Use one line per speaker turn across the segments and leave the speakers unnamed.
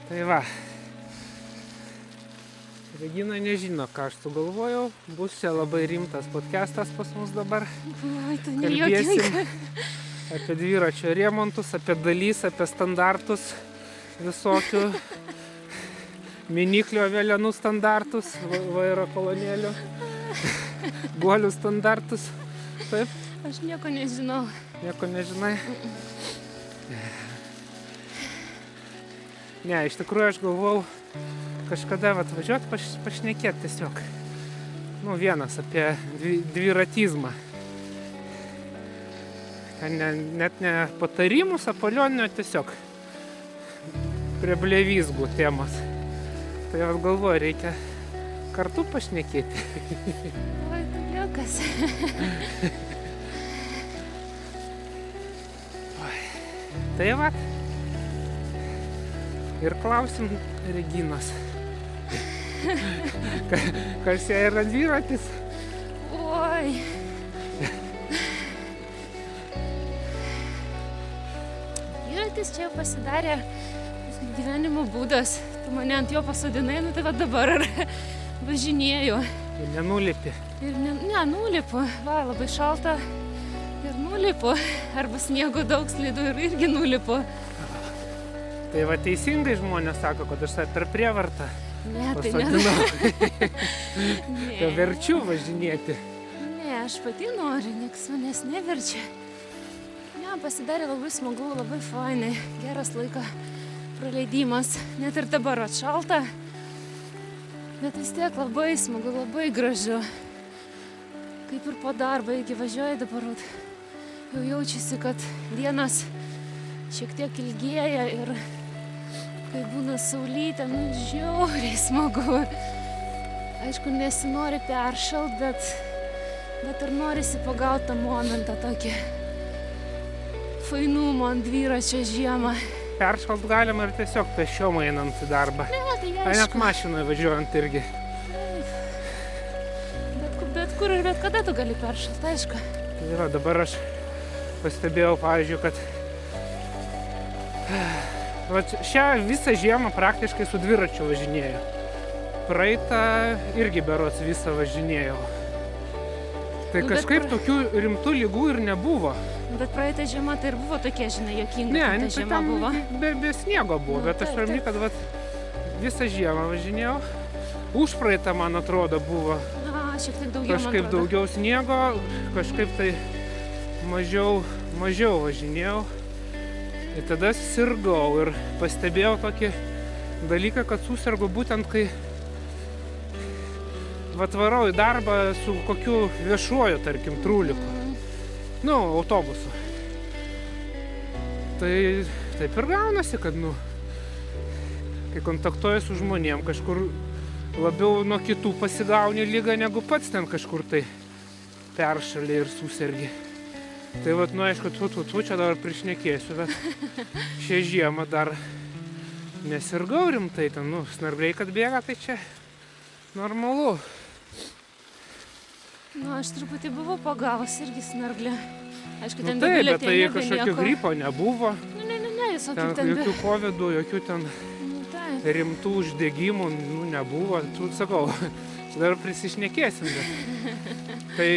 Tai va. Regina nežino, ką aš sugalvojau. Bus čia labai rimtas podcastas pas mus dabar.
Oi, tu
Kalbėsim
nejuokinga.
apie dviračio remontus, apie dalys, apie standartus visokių. Miniklio vėlenų standartus, vairo kolonėlių, guolių standartus. Taip,
Aš nieko nežinau.
nieko nežinai. Ne, iš tikrųjų aš galvojau kažkada atvažiuoti pašnekėti tiesiog. Nu, vienas apie dviratizmą. Net ne patarimus Apolionio, tiesiog prie blevyzgų temos. Tai galvoju, reikia kartu pašnekėti.
Oi, tu juokas.
Tai va. Ir klausim Reginos. Kas jai yra dviratis?
Oi. Dviratis čia pasidarė gyvenimo būdas. Tu mane ant jo pasodinai, nu tai va dabar ir važinėju.
Ir nenulipi.
Ir nulipu. Va, labai šalta. Ir nulipu. Arba sniego daug slidu ir irgi nulipu.
Tai va teisingai žmonės sako, kad aš save per prievartą
Ne, tai ne.
pasodinau. Tai
Ne.
verčiu važinėti.
Ne, aš pati noriu, nieks manęs neverčia. Ne, pasidarė labai smagu, labai fainai, geras laiko praleidimas. Net ir dabar atšalta, bet vis tiek labai smagu, labai gražu. Kaip ir po darbo, iki važiuoju dabar, jau jaučiasi, kad dienas šiek tiek ilgėja ir kai būna saulytė, nu žiauriai smagu. Aišku, nesinori peršalt, bet ir norisi pagauti tą momentą tokį fainumo ant dviračio žiemą.
Peršalt galima ir tiesiog pešiom einant į darbą.
Ne, tai
Ai, net
aišku,
mašinoje važiuojant irgi.
bet kur ir bet kada tu gali peršalt, aišku.
Tai va, dabar aš pastebėjau, pavyzdžiui, kad šią visą žiemą praktiškai su dviračiu važinėjau. Praeitą irgi berods visą važinėjau. Tai
Nu, bet
kažkaip tokių rimtų ligų ir nebuvo.
Bet praeitą žiemą tai ir buvo tokia, žinai, jokinga,
Ne,
kaip ta
tai
žiema buvo.
be sniego buvo,
Nu,
bet aš
taip,
turiu omeny,
taip.
kad vat, visą žiemą važinėjau. Užpraeitą, man atrodo, buvo
A, šiek tiek daugiau, man
kažkaip
atrodo.
daugiau sniego, kažkaip tai mažiau važinėjau. Ir tada sirgau ir pastebėjau tokį dalyką, kad susirgau būtent kai varau į darbą su kokiu viešuoju, tarkim, trūliku. Nu, autobusu. Tai taip ir gaunasi, kad, kai kontaktuoji su žmonėm, kažkur labiau nuo kitų pasigauni ligą, negu pats ten kažkur tai peršalė ir susirgi. Tai vat, aišku, tu čia dabar prišnekėsiu, bet šią žiemą dar nesirgau rimtai, ten, snargliai, kad bėga, tai čia normalu.
Nu, aš truputį buvau pagavus irgi snarglę. Aišku, ten
Taip, bet tai
biuletenio
kažkokio
belieka.
gripo nebuvo,
Ne, visokių
ten
ten
jokių covidų, jokių ten
Nu, taip.
rimtų uždegimų nebuvo. Tu sakau, čia dar prisišnekėsim. Bet. Tai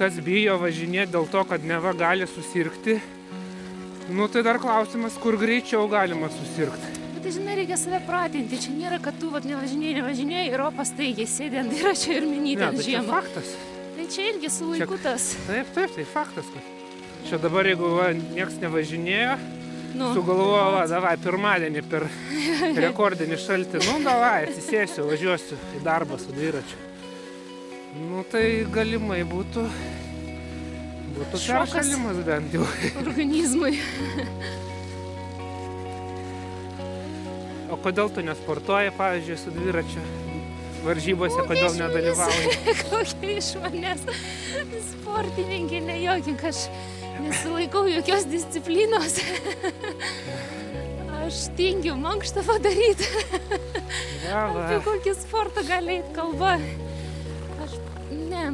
kas bijo važinėti dėl to, kad neva gali susirgti, tai dar klausimas, kur greičiau galima susirgti.
Bet tai, žinai, reikia save pratinti. Čia nėra, kad tu nevažinėjai ir opas staigiai sėdi ant dviračio ir minyti
Ne,
ant
tai čia
žiemą.
faktas.
Tai čia irgi su laiku tas.
Taip, tai faktas. Kad. Čia dabar, jeigu nieks nevažinėjo,
Nu,
sugalvoju, davai, pirmadienį per rekordinį šaltį, davai, atsisėsiu, važiuosiu į darbą su dviračiu. Tai galimai būtų
Šokas.
peršalimas bent jau.
organizmui.
O kodėl tu nesportuoji, pavyzdžiui, su dviračiu varžybose, kodėl nedalyvauji?
Kokia iš manęs sportininkė, nejokink, aš nesilaikau jokios disciplinos. Aš tingiu mankštą padaryti. Apie kokį sportą gali eiti kalba.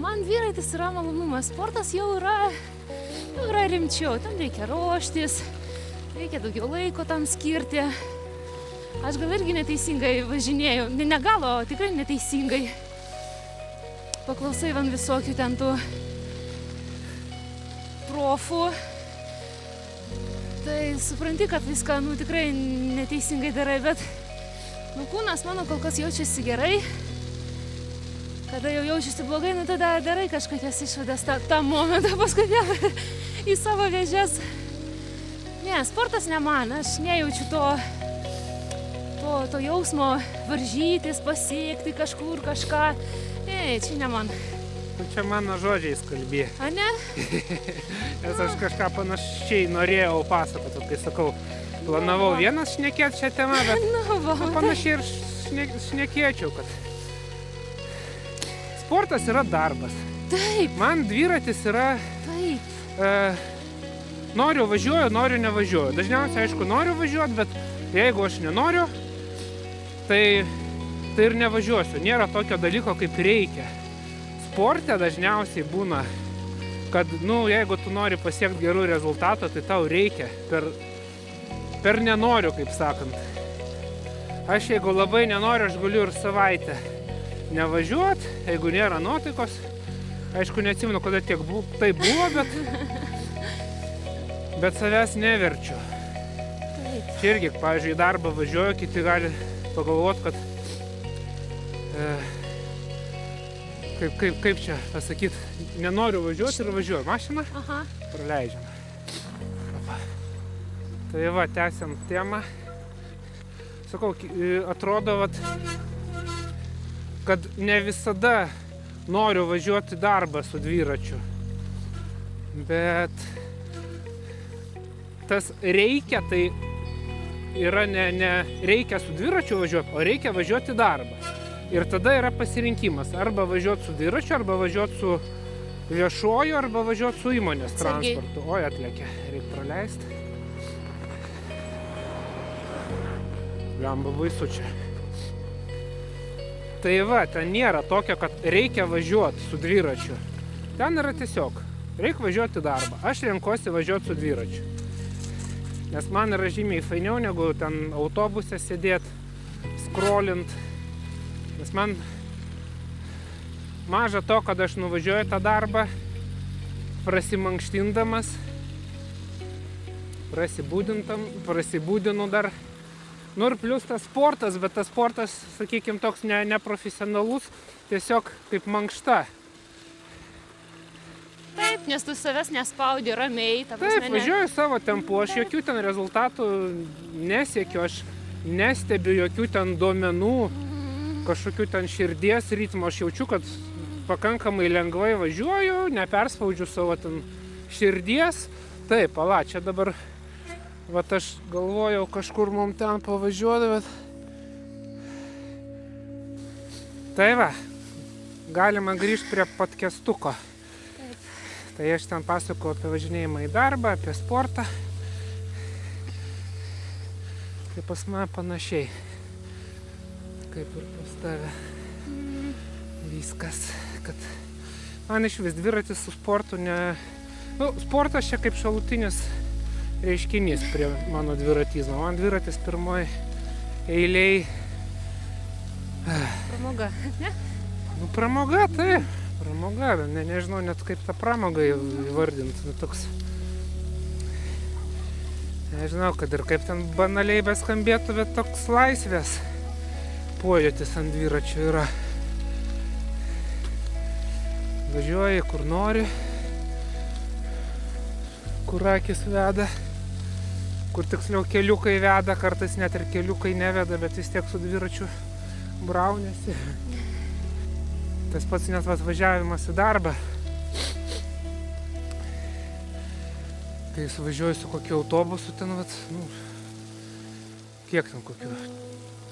Man dviratis yra malonumas. Sportas jau yra rimčiau. Tam reikia ruoštis, reikia daugiau laiko tam skirti. Aš gal irgi neteisingai važinėjau. Ne gal, o tikrai neteisingai. Paklausai van visokių ten tų profų. Tai supranti, kad viską, tikrai neteisingai darai, bet kūnas mano kol kas jaučiasi gerai. Kada jau jaučiasi blogai, tada darai kažkokias išvadas tą momentą, paskui vėl į savo vėžes. Ne, sportas ne man, aš nejaučiu to jausmo varžytis, pasiekti kažkur kažką. Ne, čia ne man.
Tu čia mano žodžiais kalbė.
A ne?
Nes aš kažką panašiai norėjau pasakoti, kai sakau, planavau vienas šnekėti šią temą, bet panašiai ir šnekėčiau, kad sportas yra darbas.
Taip.
Man dviratis yra...
Taip.
Noriu važiuoju, noriu nevažiuoju. Dažniausiai, aišku, noriu važiuoti, bet jeigu aš nenoriu, tai ir nevažiuosiu. Nėra tokio dalyko, kaip reikia. Sporte dažniausiai būna, kad, jeigu tu nori pasiekti gerų rezultatų, tai tau reikia per nenoriu, kaip sakant. Aš jeigu labai nenoriu, aš galiu ir savaitę nevažiuoti, jeigu nėra nuotaikos. Aišku, neatsimenu, kada tai buvo, bet savęs neverčiu.
Taip.
Čia irgi, pavyzdžiui, į darbą važiuoju, kiti gali pagalvoti, kad kaip čia pasakyti, nenoriu važiuoti ir važiuoju. Mašiną praleidžiam. Tai va, tęsiam temą. Sakau, atrodo, kad ne visada noriu važiuoti į darbą su dviračiu. Bet tas reikia, tai yra ne reikia su dviračiu važiuoti, o reikia važiuoti į darbą. Ir tada yra pasirinkimas. Arba važiuoti su dviračiu, arba važiuoti su viešuoju, arba važiuoti su įmonės transportu. Oi, atlėkė. Reikia praleisti. Blemba baisu čia. Tai va, ten nėra tokio, kad reikia važiuoti su dviračiu. Ten yra tiesiog, reikia važiuoti į darbą. Aš renkuosi važiuoti su dviračiu. Nes man yra žymiai fainiau, negu ten autobuse sėdėti, scrollint. Nes man maža to, kad aš nuvažiuoju tą darbą, prasimankštindamas, prasibūdinu dar. Ir plius tas sportas, bet tas sportas, sakykime, toks neprofesionalus, tiesiog kaip mankšta.
Taip, nes tu savęs nespaudi ramiai.
Taip, važiuoju savo tempu, aš jokių ten rezultatų nesiekiu, aš nestebiu jokių ten duomenų, kažkokių ten širdies ritmo, aš jaučiu, kad pakankamai lengvai važiuoju, neperspaudžiu savo ten širdies. Taip, čia dabar, aš galvojau kažkur mum ten pavažiuoti, bet... Tai va, galima grįžti prie podcastuko. Tai aš ten pasakoju apie važinėjimą į darbą, apie sportą. Tai pas mane panašiai, kaip ir pas tave. Viskas, kad man iš vis dviratis su sportu ne... Sportas čia kaip šalutinis reiškinys prie mano dviratizmo. Man dviratis pirmoji eiliai...
Pramoga, ne?
Pramoga, taip. Pramoga, nežinau net kaip tą pramogą įvardinti. Toks... Nežinau, kad ir kaip ten banaliai beskambėtų, bet toks laisvės pojūtis ant dviračių yra. Važiuoji kur nori, kur akis veda, kur tiksliau keliukai veda, kartais net ir keliukai neveda, bet vis tiek su dviračiu braunėsi. Tas pats net važiavimas į darbą. Kai važiuoju su kokiu autobusu ten, kiek ten kokiu,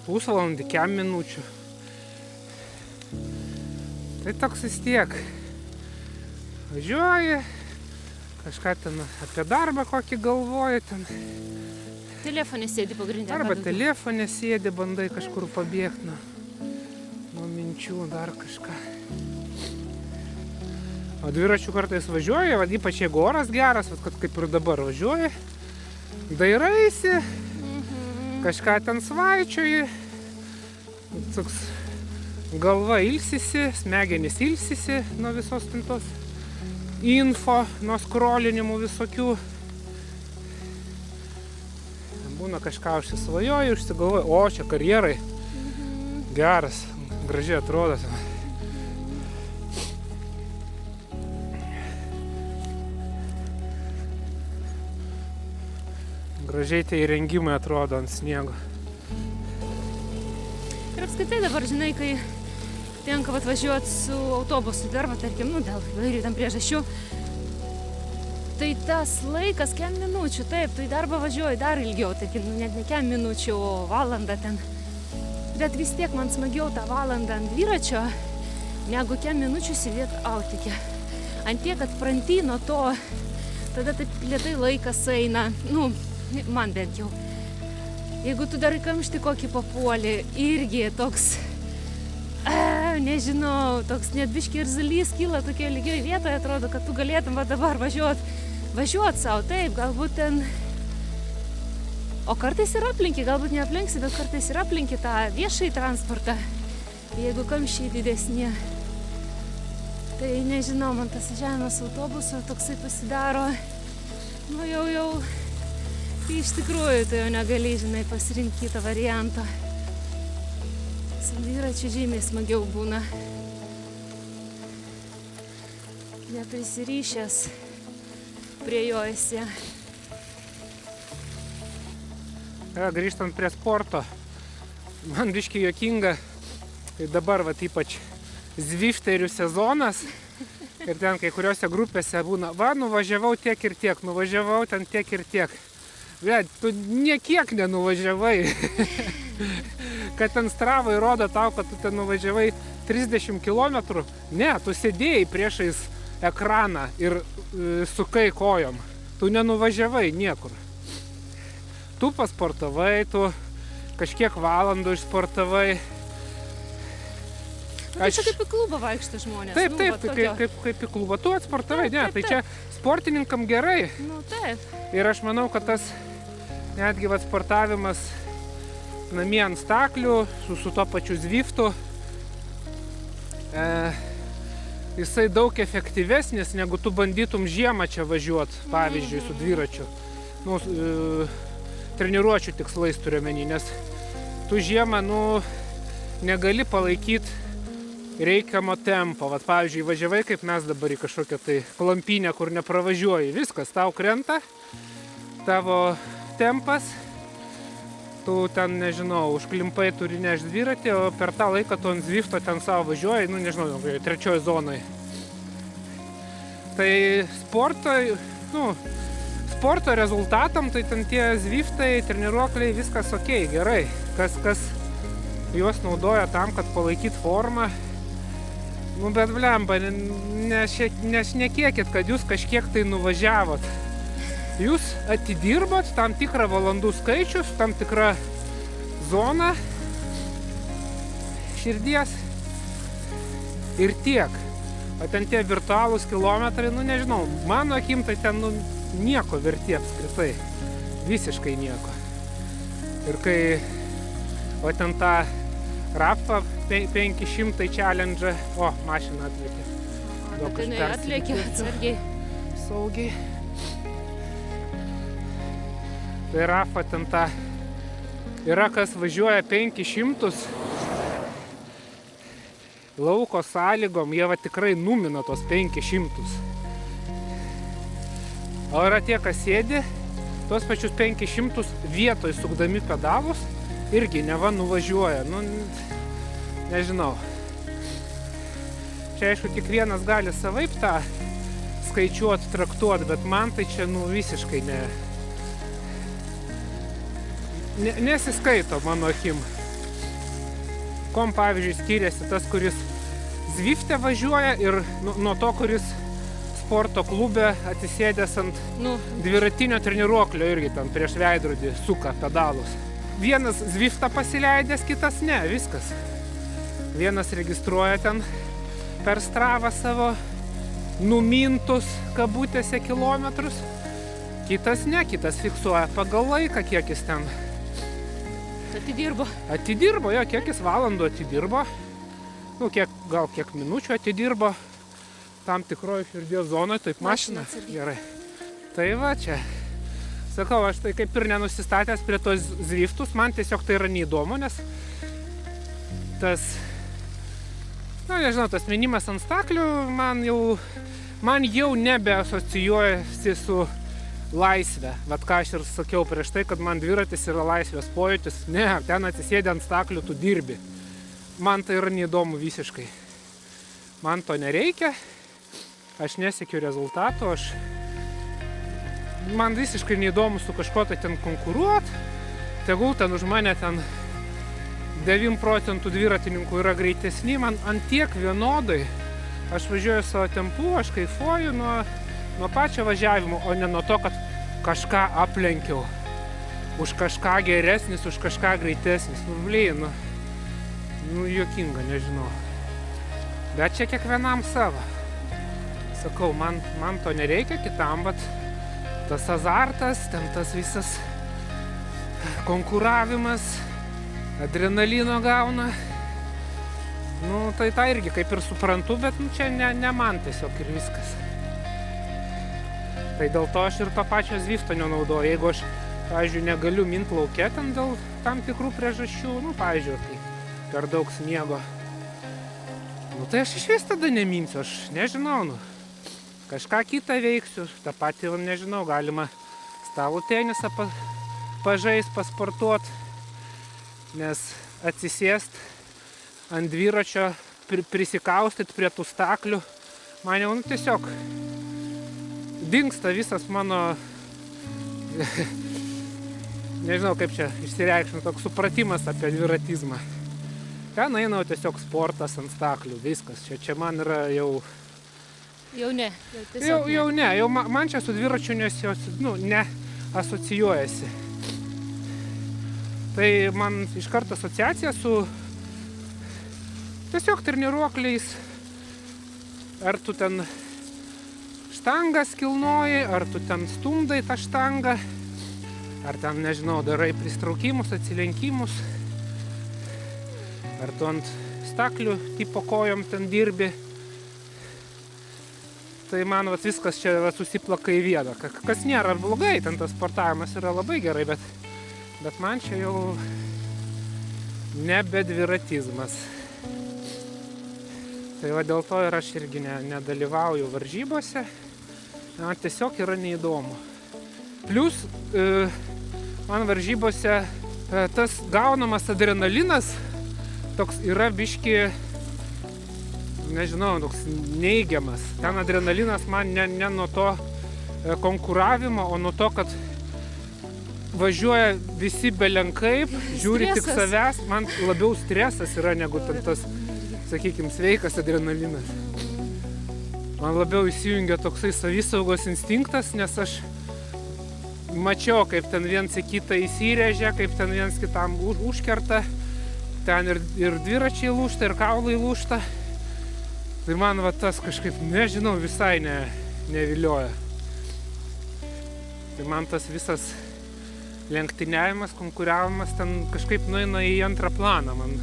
pusvalandį, 10 minučių. Tai toks vis tiek. Važiuoji, kažką ten apie darbą kokį galvoji ten.
Telefonė sėdi pagrindinė.
Arba telefonė sėdi, bandai kažkur pabėgti nuo minčių, dar kažką. O dviračių kartais važiuoji, ypač jeigu oras geras, kad kaip ir dabar važiuoji, dairaisi, kažką ten svaičioji, toks galva ilsisi, smegenys ilsisi nuo visos tos info, nuo skrolinimų visokių. Būna kažką užsisvajoji, užsigalvoji, o čia karjerai geras, gražiai atrodo. Gražiai tie įrengimai atrodo ant sniego.
Ir apskaitai dabar, žinai, kai tenka atvažiuoti su autobusu į darbą, tarkim, dėl įvairių tam priežasčių, tai tas laikas, kem minučių, taip, tu į darbą važiuoji dar ilgiau, tarkim, net ne kem minučių, o valandą ten. Bet vis tiek man smagiau tą valandą ant dviračio, negu kem minučių sėdėti autike. Ant tiek atpranti nuo to, tada taip lėtai laikas eina, man bent jau. Jeigu tu dar į kamštį kokį papuoli, irgi toks, nežinau, toks net biškį ir zalys kyla tokia lygioj vietoje, atrodo, kad tu galėtum va dabar važiuot savo, taip, galbūt ten, o kartais ir aplinki, galbūt neaplinksi, bet kartais ir aplinki tą viešąjį transportą, jeigu kamščiai didesni. Tai nežinau, man tas važiavimas autobusu toksai pasidaro, jau, iš tikrųjų, tu jau negali, žinai, pasirinkti kitą variantą. Su dviračiu žymiai smagiau būna. Neprisirišęs prie jo esi.
Grįžtant prie sporto, man biškai juokinga, kai dabar ypač Zwifterių sezonas ir ten kai kuriuose grupėse būna, nuvažiavau tiek ir tiek, nuvažiavau ten tiek ir tiek. Bet tu niekiek nenuvažiavai. Kad ten Stravai rodo tau, kad tu ten nuvažiavai 30 km. Ne, tu sėdėjai priešais ekraną ir sukai kojom. Tu nenuvažiavai niekur. Tu pasportavai, tu kažkiek valandų išsportavai.
Tai čia kaip į klubą vaikšto žmonės.
Taip, kaip į klubą. Tu atsportavai, ne, tai čia sportininkam gerai.
Taip.
Ir aš manau, kad tas netgi sportavimas namie ant staklių, su to pačiu Zwiftu, jisai daug efektyvesnis, negu tu bandytum žiemą čia važiuoti, pavyzdžiui, su dviračiu. Treniruočių tikslais turiu omeny, nes tu žiemą, negali palaikyti reikiamo tempo. Pavyzdžiui, važiavai kaip mes dabar į kažkokią tai klampynę, kur nepravažiuoji. Viskas, tau krenta, tavo tempas, tu ten, nežinau, užklimpai turi nešti dviratį, o per tą laiką tu ant Zwifto ten savo važiuoji, nežinau, trečioje zonoje. Tai sporto rezultatam, tai ten tie Zwiftai, treniruokliai, viskas okei, gerai. Kas juos naudoja tam, kad palaikyt formą. Bet blemba, nešnekėkit, kad jūs kažkiek tai nuvažiavot. Jūs atidirbot tam tikrą valandų skaičius, tam tikrą zoną širdies ir tiek. O ten tie virtualūs kilometrai, nežinau, mano akim tai ten nieko verti apskritai. Visiškai nieko. Ir kai ten tą Rafa 500 challenge, mašina atlėkė.
Tai atlėkė atsargiai.
Saugiai. Tai Rafa ten tą, yra kas važiuoja 500 lauko sąlygom, jie tikrai numina tos 500. O yra tie, kas sėdi, tos pačius 500 vietoj sukdami pedalus, irgi nuvažiuoja, nežinau. Čia aišku, kiekvienas gali savaip tą skaičiuoti, traktuoti, bet man tai čia visiškai nesiskaito mano akim. Kom, pavyzdžiui, skiriasi tas, kuris Zwifte važiuoja ir nuo to, kuris sporto klube atsisėdęs ant dviratinio treniruoklio irgi ten prieš veidrodį suka pedalus. Vienas Zwiftą pasileidęs, kitas ne, viskas. Vienas registruoja ten per Stravą savo numintus kabutėse kilometrus, kitas ne, kitas fiksuoja pagal laiką, kiek jis ten
Atidirbo.
Atidirbo, jo, kiek jis valandų atidirbo. Nu, gal kiek minučių atidirbo. Tam tikroje širdies zonoje, taip mašina. Gerai. Tai va čia. Sakau, aš tai kaip ir nenusistatęs prie tos Zwiftus, man tiesiog tai yra neįdomu, nes tas, nežinau, tas minimas ant staklių man jau nebeasocijuojasi su laisvė. Vat ką aš ir sakiau prieš tai, kad man dviratis yra laisvės pojūtis. Ne, ten atsisėdė ant staklių, tu dirbi. Man tai yra neįdomu visiškai. Man to nereikia, aš nesiekiu rezultatų, man visiškai neįdomu su kažko tai ten konkuruot. Tegul ten už mane ten 9 procentų dviratininkų yra greitesni, man ant tiek vienodai. Aš važiuoju savo tempu, aš kaifuoju nuo pačio važiavimo, o ne nuo to, kad kažką aplenkiau. Už kažką geresnis, už kažką greitesnis. Juokinga, nežinau. Bet čia kiekvienam savo. Sakau, man to nereikia, kitam, bet tas azartas, ten tas visas konkuravimas, adrenalino gauna. Tai tą irgi kaip ir suprantu, bet čia ne man tiesiog ir viskas. Tai dėl to aš ir to pačio Zwifto nenaudoju. Jeigu aš, pavyzdžiui, negaliu mint lauke ten dėl tam tikrų priežasčių, pavyzdžiui, kai per daug sniego, tai aš išvis tada neminsiu, aš nežinau, kažką kitą veiksiu, tą patį, nežinau, galima stalo tenisą pažaist, pasportuot, nes atsisėst ant dviračio, prisikaustyt prie tų staklių, man jau tiesiog dingsta visas mano, nežinau kaip čia išsireikšti, toks supratimas apie dviratizmą. Ten eina tiesiog sportas ant staklių, viskas, čia man yra jau...
Jau ne.
Jau ne, man čia su dviračiu ne asocijuojasi. Tai man iš karto asociacija su tiesiog treniruokliais. Ar tu ten štangas kilnoji, ar tu ten stumdai tą štangą, ar ten, nežinau, darai pristraukimus, atsilenkimus, ar tu ant staklių tipo kojom ten dirbi. Tai man viskas čia susiplaka į vieną. Kas nėra blogai, ten tas sportavimas yra labai gerai, bet man čia jau nebe dviratizmas. Tai dėl to ir aš irgi nedalyvauju varžybose. Man tiesiog yra neįdomu. Plius, man varžybose tas gaunamas adrenalinas toks yra biški, nežinau, toks neigiamas. Ten adrenalinas man ne nuo to konkuravimo, o nuo to, kad važiuoja visi belenkaip, žiūri tik savęs. Man labiau stresas yra negu tas, sakykime, sveikas adrenalinas. Man labiau įsijungia toksai savisaugos instinktas, nes aš mačiau, kaip ten viens į kitą įsirėžia, kaip ten viens kitam užkerta. Ten ir dviračiai lūžta, ir kaulai lūžta. Tai man tas kažkaip, nežinau, visai nevilioja. Tai man tas visas lenktyniavimas, konkuriavimas ten kažkaip nueina į antrą planą. Man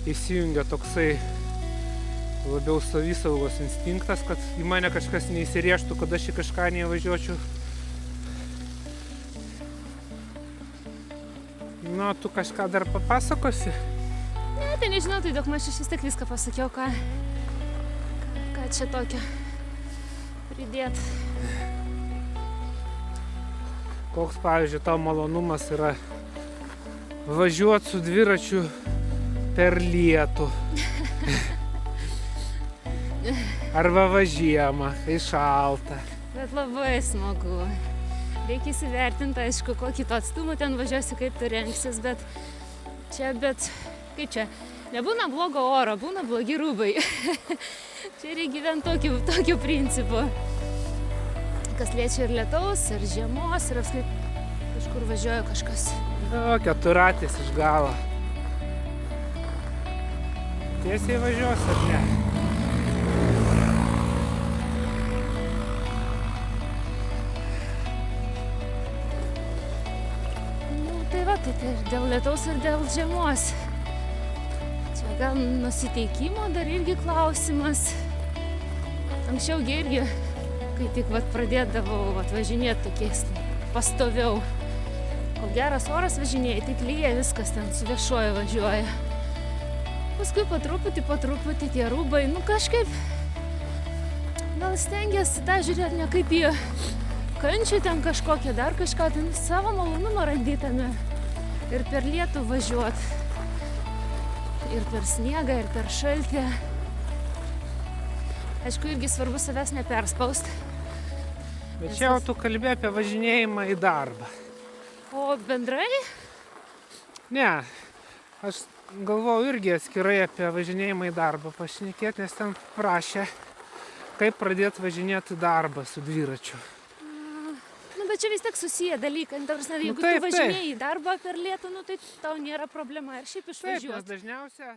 įsijungia toksai labiau savisaugos instinktas, kad į mane kažkas neįsirėžtų, kad aš į kažką nevažiuočiau. Tu kažką dar papasakosi?
Ne, tai nežinau, tai daug aš vis tiek viską pasakiau, ką čia tokio pridėt.
Koks, pavyzdžiui, tau malonumas yra važiuoti su dviračiu per lietų? Arba žiemą, kai šalta.
Bet labai smagu. Reikia įsivertinti, aišku, kokį to atstumą ten važiuosi, kaip tu rengsis, bet kaip čia, nebūna blogo oro, būna blogi rūbai. Čia reikia gyventi tokiu principu. Kas liečia ir lietaus, ir žiemos, ir kažkur važiuoja kažkas.
Keturatės iš galo. Tiesiai važiuos ar ne?
Tai važiuoti, tai ir dėl lietaus, ir dėl žiemos. Čia gal nusiteikimo dar irgi klausimas. Anksčiau irgi, kai tik pradėdavau važinėti tokiais pastoviau. Kol geras oras važinėjai, tik lyja viskas ten su viešuoju važiuoja. Paskui po truputį tie rūbai, kažkaip gal stengiasi tą žiūrėti ne kaip į kančią ten kažkokią, dar kažką, ten savo malonumą randytame. Ir per lietų važiuoti, ir per sniegą, ir per šaltį. Aišku, irgi svarbu savęs neperspaust.
Bet čia jau tu kalbė apie važinėjimą į darbą.
O bendrai?
Ne, aš galvojau irgi atskirai apie važinėjimą į darbą pašnekėti, nes ten prašė, kaip pradėti važinėti į darbą su dviračiu.
Bet čia vis tiek susiję dalykai. Jeigu tu važinėjai į darbą per lietų, tai tau nėra problema. Ir šiaip išvažiuoti.
Taip, nes dažniausia